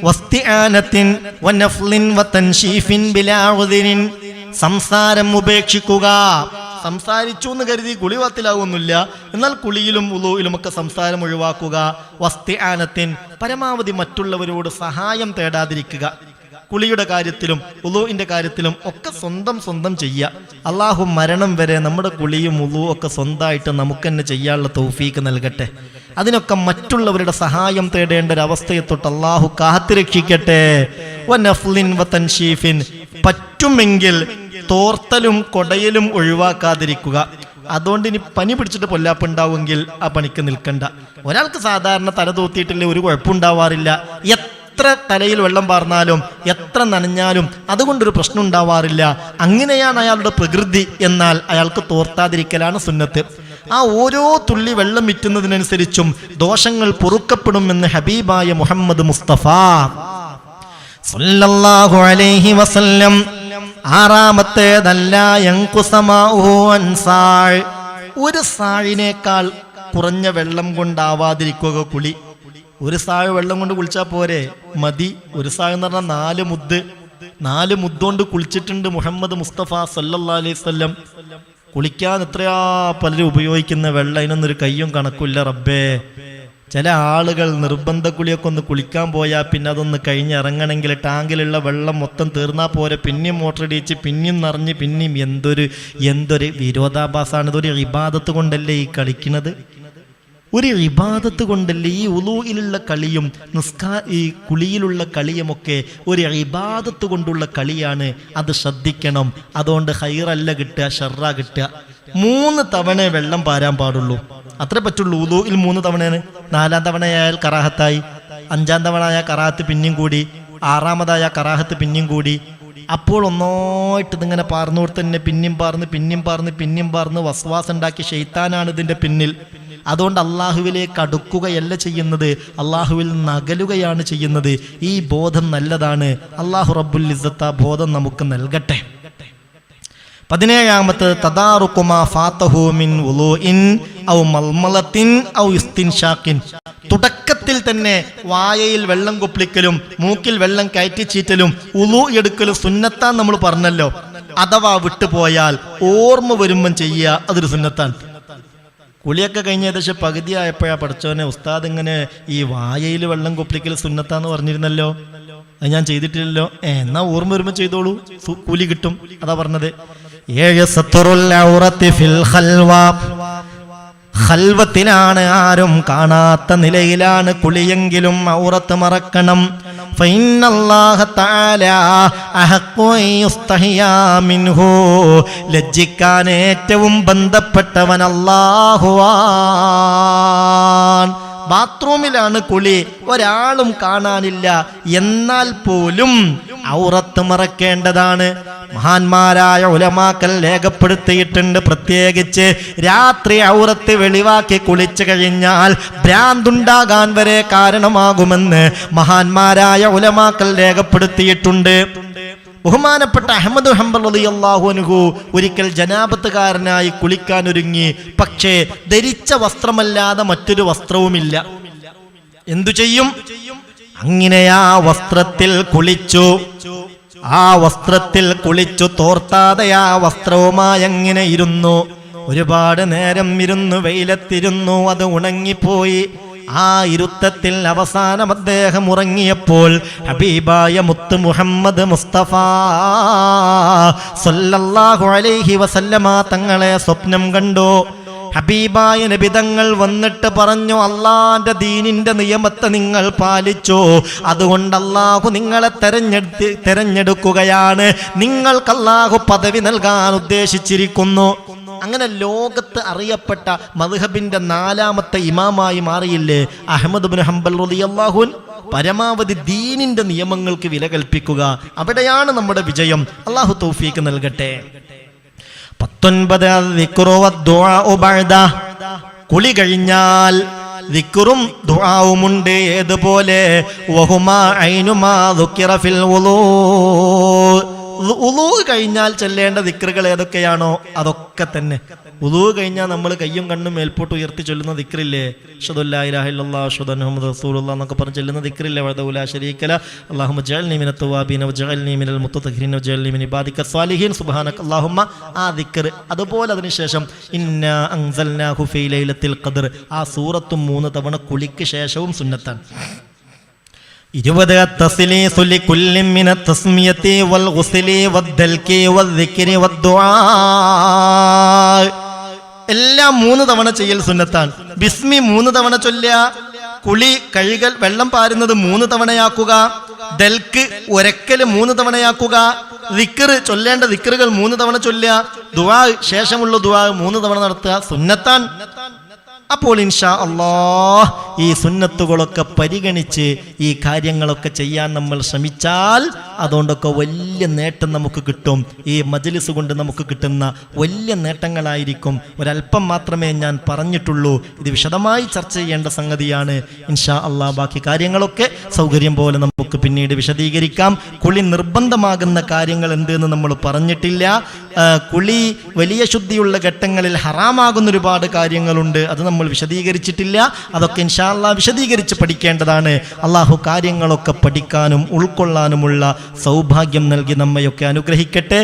വസ്തിആനത്തിൻ വനഫ്ലിൻ വതൻശീഫിൻ ബിലാ ഉദ്രിൻ. സംസാരം ഉപേക്ഷിക്കുക. സംസാരിച്ചു എന്ന് കരുതി കുളി വാത്തിലാവുന്നില്ല, എന്നാൽ കുളിയിലും വുളൂഇലും ഒക്കെ സംസാരം ഒഴിവാക്കുക. വസ്തിആനത്തിൻ, പരമാവധി മറ്റുള്ളവരോട് സഹായം തേടാതിരിക്കുക. കുളിയുടെ കാര്യത്തിലും വുളൂഇന്റെ കാര്യത്തിലും ഒക്കെ സ്വന്തം ചെയ്യുക. അള്ളാഹു മരണം വരെ നമ്മുടെ കുളിയും വുളൂ ഒക്കെ സ്വന്തമായിട്ട് നമുക്ക് തന്നെ ചെയ്യാനുള്ള തൗഫീക്ക് നൽകട്ടെ. അതിനൊക്കെ മറ്റുള്ളവരുടെ സഹായം തേടേണ്ട ഒരു അവസ്ഥയെ തൊട്ട് അള്ളാഹു കാത്തുരക്ഷിക്കട്ടെ. വനഫ്ലിൻ വതൻശീഫിൻ, പറ്റുമെങ്കിൽ തോർത്തലും കൊടയലും ഒഴിവാക്കാതിരിക്കുക. അതുകൊണ്ട് ഇനി പനി പിടിച്ചിട്ട് പൊല്ലാപ്പുണ്ടാവുമെങ്കിൽ ആ പണിക്ക് നിൽക്കണ്ട. ഒരാൾക്ക് സാധാരണ തല തൂത്തിയിട്ടില്ലേ ഒരു കുഴപ്പമുണ്ടാവാറില്ല. എത്ര തലയിൽ വെള്ളം പാർന്നാലും എത്ര നനഞ്ഞാലും അതുകൊണ്ടൊരു പ്രശ്നം ഉണ്ടാവാറില്ല. അങ്ങനെയാണ് അയാളുടെ പ്രകൃതി. എന്നാൽ അയാൾക്ക് തോർത്താതിരിക്കലാണ് സുന്നത്ത്. ആ ഓരോ തുള്ളി വെള്ളം വിറ്റുന്നതിനനുസരിച്ചും ദോഷങ്ങൾ പൊറുക്കപ്പെടുമെന്ന് ഹബീബായ മുഹമ്മദ് മുസ്തഫ സല്ലല്ലാഹു അലൈഹി വസല്ലം. 6ാമത്തേതല്ല യൻഖുസമാഉഹു അൻസാൾ. 1 സാഴിനേക്കാൾ കുറഞ്ഞ വെള്ളം കൊണ്ടാവാതിരിക്കുക കുളി. 1 സാഴ് വെള്ളം കൊണ്ട് കുളിച്ചാൽ പോരെ, മതി. 1 സാഴ് എന്ന് പറഞ്ഞാൽ 4 മുദ്ദ്. 4 മുദ്ദോണ്ട് കുളിച്ചിട്ടുണ്ട് മുഹമ്മദ് മുസ്തഫ സല്ലല്ലാഹു അലൈഹി വസല്ലം. കുളിക്കാൻ എത്രയാ പലരും ഉപയോഗിക്കുന്ന വെള്ളം, അതിനൊന്നൊരു കയ്യും കണക്കില്ല റബ്ബേ. ചില ആളുകൾ നിർബന്ധ കുളിയൊക്കെ ഒന്ന് കുളിക്കാൻ പോയാൽ പിന്നെ അതൊന്ന് കഴിഞ്ഞിറങ്ങണമെങ്കിൽ ടാങ്കിലുള്ള വെള്ളം മൊത്തം തീർന്നാൽ പോരെ, പിന്നെയും മോട്ടർ ഇടിച്ച് പിന്നെയും നിറഞ്ഞ് പിന്നെയും. എന്തൊരു വിരോധാഭാസമാണ്. ഇതൊരു ഇബാദത്ത് കൊണ്ടല്ലേ ഈ കളിക്കുന്നത്? ഒരു ഇബാദത്ത് കൊണ്ടല്ലേ ഈ ഉളൂഇലുള്ള കളിയും ഈ കുളിയിലുള്ള കളിയുമൊക്കെ ഒരു ഇബാദത്ത് കൊണ്ടുള്ള കളിയാണ്. അത് ശ്രദ്ധിക്കണം. അതുകൊണ്ട് ഹൈറല്ല കിട്ടുക, ഷർറാ കിട്ടുക. 3 തവണ വെള്ളം പാരാൻ പാടുള്ളൂ. അത്രേ പറ്റുള്ളൂ. ഉളൂഇൽ 3 തവണയാണ്. 4ാം തവണയായാൽ കറാഹത്തായി, 5ാം തവണ ആയ കറാഹത്ത് പിന്നെയും കൂടി, 6ാമതായ കറാഹത്ത് പിന്നെയും കൂടി. അപ്പോൾ ഒന്നായിട്ട് ഇതിങ്ങനെ പാർന്നോട് തന്നെ പിന്നെയും പാർന്ന് വസ്വാസ് ഉണ്ടാക്കി ശൈത്താനാണ് ഇതിൻ്റെ പിന്നിൽ. അതുകൊണ്ട് അള്ളാഹുവിലേക്ക് അടുക്കുകയല്ല ചെയ്യുന്നത്, അള്ളാഹുവിൽ നിന്ന് അകലുകയാണ് ചെയ്യുന്നത്. ഈ ബോധം നല്ലതാണ്. അള്ളാഹു റബ്ബുൽ ഇസ്സത്ത് ആ ബോധം നമുക്ക് നൽകട്ടെ. 17ാമത്തെ തദാറുകുമാ ഫാതഹു മിൻ വുളൂഇൻ ഔ മൽമലത്തിൻ ഔ ഇസ്തിൻഷാഖിൻ. തുടക്കത്തിൽ തന്നെ വായയിൽ വെള്ളം കൊപ്പിളിക്കലും മൂക്കിൽ വെള്ളം കയറ്റിച്ചീറ്റലും ഉളൂ എടുക്കലും സുന്നത്താൻ നമ്മൾ പറഞ്ഞല്ലോ. അഥവാ വിട്ടുപോയാൽ ഓർമ്മ വരുമ്പം ചെയ്യുക, അതൊരു സുന്നത്താണ്. കുളിയൊക്കെ കഴിഞ്ഞ ഏകദേശം പകുതി ആയപ്പോഴാ പഠിച്ചവനെ ഉസ്താദ് ഇങ്ങനെ ഈ വായയിൽ വെള്ളം കൊപ്പിളിക്കൽ സുന്നത്താന്ന് പറഞ്ഞിരുന്നല്ലോ, അത് ഞാൻ ചെയ്തിട്ടില്ലല്ലോ. എന്നാ ഓർമ്മ വരുമ്പോൾ ചെയ്തോളൂ, കൂലി കിട്ടും. അതാ പറഞ്ഞത്. 7 സത്റുൽ ഔറത്തി ഫിൽ ഖൽവ. ഖൽവത്തിലാണ്, ആരും കാണാത്ത നിലയിലാണ് കുളിയെങ്കിലും ഔറത്ത് മറക്കണം. ഫഇന്നല്ലാഹ തആല അഹഖു യുസ്തഹിയാ മിൻഹു. ലജ്ജിക്കാൻ ഏറ്റവും ബന്ധപ്പെട്ടവൻ അല്ലാഹുവാണ്. ബാത്റൂമിലാണ് കുളി, ഒരാളും കാണാനില്ല, എന്നാൽ പോലും ഔറത്ത് മറക്കേണ്ടതാണ്. മഹാന്മാരായ ഉലമാക്കൾ രേഖപ്പെടുത്തിയിട്ടുണ്ട്. പ്രത്യേകിച്ച് രാത്രി ഔറത്ത് വെളിവാക്കി കുളിച്ചു കഴിഞ്ഞാൽ ഭ്രാന്തുണ്ടാകാൻ വരെ കാരണമാകുമെന്ന് മഹാന്മാരായ ഉലമാക്കൾ രേഖപ്പെടുത്തിയിട്ടുണ്ട്. ബഹുമാനപ്പെട്ട അഹ്മദ് ഹംബൽ റളിയല്ലാഹു അൻഹു ഒരിക്കൽ ജനാബത്തുകാരനായി കുളിക്കാൻ ഒരുങ്ങി. പക്ഷേ ധരിച്ച വസ്ത്രമല്ലാതെ മറ്റൊരു വസ്ത്രവുമില്ല. എന്തു ചെയ്യും? അങ്ങനെ ആ വസ്ത്രത്തിൽ കുളിച്ചു തോർത്താതെ ആ വസ്ത്രവുമായി അങ്ങനെ ഇരുന്നു. ഒരുപാട് നേരം ഇരുന്നു, വെയിലത്തിരുന്നു, അത് ഉണങ്ങിപ്പോയി. ആ ഇരുത്തത്തിൽ അവസാനം അദ്ദേഹം ഉറങ്ങിയപ്പോൾ ഹബീബായ മുത്ത് മുഹമ്മദ് മുസ്തഫ സല്ലല്ലാഹു അലൈഹി വസല്ലമ തങ്ങളെ സ്വപ്നം കണ്ടു. ഹബീബായ നബി തങ്ങൾ വന്നിട്ട് പറഞ്ഞു, അള്ളാന്റെ ദീനിന്റെ നിയമത്തെ നിങ്ങൾ പാലിച്ചു, അതുകൊണ്ട് അള്ളാഹു നിങ്ങളെ തെരഞ്ഞെടുക്കുകയാണ്, നിങ്ങൾക്ക് അള്ളാഹു പദവി നൽകാൻ ഉദ്ദേശിച്ചിരിക്കുന്നു. അങ്ങനെ ലോകത്ത് അറിയപ്പെട്ട മദ്ഹബിന്റെ 4ാമത്തെ ഇമാമായി മാറിയില്ലേ അഹ്മദ് ഇബ്നു ഹംബൽ റളിയല്ലാഹു അൻഹു. പരമാവധി ദീനിന്റെ നിയമങ്ങൾക്ക് വില കൽപ്പിക്കുക, അവിടെയാണ് നമ്മുടെ വിജയം. അള്ളാഹു തൗഫീഖ് നൽകട്ടെ. 19 കുളി കഴിഞ്ഞാൽ ദിക്റും ദുആവുമുണ്ട്. ഏതുപോലെ? വഹുമാ ഐനുമാ ദുക്കിറ ഫിൽ വുളൂ. ഉളൂ കഴിഞ്ഞാൽ ചൊല്ലേണ്ട ദിക്റുകൾ ഏതൊക്കെയാണോ അതൊക്കെ തന്നെ. ഉളൂ കഴിഞ്ഞാൽ നമ്മൾ കയ്യും കണ്ണും മേൽപോട്ട് ഉയർത്തി ചൊല്ലുന്ന ദിക്റില്ലേ, അഷ്ഹദു അല്ലാ ഇലാഹ ഇല്ലല്ലാഹ് അഷ്ഹദു അന്ന മുഹമ്മദൻ റസൂലുള്ളാഹ് എന്നൊക്കെ പറഞ്ഞ് ചൊല്ലുന്ന ദിക്റില്ലേ, വഹ്ദഹു ലാ ശരീക ലഹു അല്ലാഹുമ്മ ജഅൽനി മിനൽ തവ്വാബീന വജഅൽനി മിനൽ മുത്തതഹിരീന വജഅൽനി മിൻ ഇബാദിക സ്വാലിഹീൻ സുബ്ഹാനക അല്ലാഹുമ്മ. ആ ദിക്ർ. അതുപോലെ അതിനുശേഷം ഇന്നാ അൻസൽനാഹു ഫീ ലൈലത്തിൽ ഖദ്ർ. ആ സൂറത്തും 3 തവണ കുളിക്ക് ശേഷവും സുന്നത്താണ്. 20 തസ്ലീസു ലികുല്ലി മിന തസ്മിയതി വൽ ഗുസ്ലി വദ്ദൽകി വദ്ദിക്രി വദ്ദുആ. എല്ലാം 3 തവണ ചെയ്യൽ സുന്നത്താണ്. ബിസ്മി 3 തവണ ചൊല്ലുക. കുളി കഴുകൽ വെള്ളം പാരുന്നത് 3 തവണയാക്കുക. ദൽക്ക് ഒരക്കല് 3 തവണയാക്കുക. ദിക്ർ ചൊല്ലേണ്ട ദിക്റുകൾ 3 തവണ ചൊല്ലുക. ദുആ ശേഷമുള്ള ദുആ 3 തവണ നടത്തുക. സുന്നത്താൻ. അപ്പോൾ ഇൻഷാ അല്ലാഹ് ഈ സുന്നത്തുകളൊക്കെ പരിഗണിച്ച് ഈ കാര്യങ്ങളൊക്കെ ചെയ്യാൻ നമ്മൾ ശ്രമിച്ചാൽ അതുകൊണ്ടൊക്കെ വലിയ നേട്ടം നമുക്ക് കിട്ടും. ഈ മജ്ലിസ് കൊണ്ട് നമുക്ക് കിട്ടുന്ന വലിയ നേട്ടങ്ങളായിരിക്കും. ഒരല്പം മാത്രമേ ഞാൻ പറഞ്ഞിട്ടുള്ളൂ. ഇത് വിശദമായി ചർച്ച ചെയ്യേണ്ട സംഗതിയാണ്. ഇൻഷാ അല്ലാഹ് ബാക്കി കാര്യങ്ങളൊക്കെ സൗകര്യം പോലെ നമുക്ക് പിന്നീട് വിശദീകരിക്കാം. കുളി നിർബന്ധമാകുന്ന കാര്യങ്ങൾ എന്തെന്ന് നമ്മൾ പറഞ്ഞിട്ടില്ല. കുളി വലിയ ശുദ്ധിയുള്ള ഘട്ടങ്ങളിൽ ഹറാമാകുന്ന ഒരുപാട് കാര്യങ്ങളുണ്ട്, അത് നമ്മൾ വിശദീകരിച്ചിട്ടില്ല. അതൊക്കെ ഇൻഷാ അല്ലാഹ് വിശദീകരിച്ച് പഠിക്കേണ്ടതാണ്. അള്ളാഹു കാര്യങ്ങളൊക്കെ പഠിക്കാനും ഉൾക്കൊള്ളാനുമുള്ള സൗഭാഗ്യം നൽകി നമ്മയൊക്കെ അനുഗ്രഹിക്കട്ടെ.